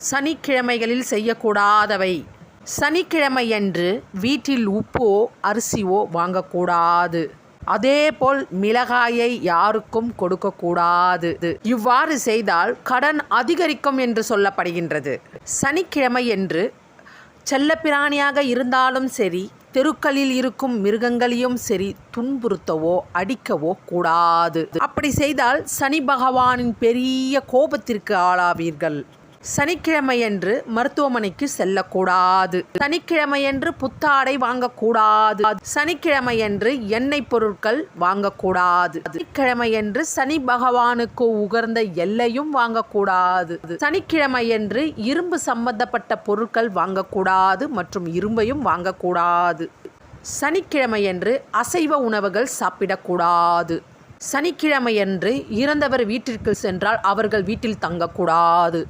சனிக்கிழமைகளில் செய்யக்கூடாதவை. சனிக்கிழமையன்று வீட்டில் உப்போ அரிசியோ வாங்கக்கூடாது. அதேபோல் மிளகாயை யாருக்கும் கொடுக்கக்கூடாது. இவ்வாறு செய்தால் கடன் அதிகரிக்கும் என்று சொல்லப்படுகின்றது. சனிக்கிழமையன்று செல்லப்பிராணியாக இருந்தாலும் சரி, தெருக்களில் இருக்கும் மிருகங்களையும் சரி துன்புறுத்தவோ அடிக்கவோ கூடாது. அப்படி செய்தால் சனி பகவானின் பெரிய கோபத்திற்கு ஆளாவீர்கள். சனிக்கிழமையன்று மருத்துவமனைக்கு செல்லக்கூடாது. சனிக்கிழமையன்று புத்தாடை வாங்கக்கூடாது. சனிக்கிழமையன்று எண்ணெய் பொருட்கள் வாங்கக்கூடாது. சனிக்கிழமையன்று சனி பகவானுக்கு உகந்த எல்லையும் வாங்கக்கூடாது. சனிக்கிழமையன்று இரும்பு சம்பந்தப்பட்ட பொருட்கள் வாங்கக்கூடாது மற்றும் இரும்பையும் வாங்கக்கூடாது. சனிக்கிழமையன்று அசைவ உணவுகள் சாப்பிடக்கூடாது. சனிக்கிழமையன்று இறந்தவர் வீட்டிற்கு சென்றால் அவர்கள் வீட்டில் தங்கக்கூடாது.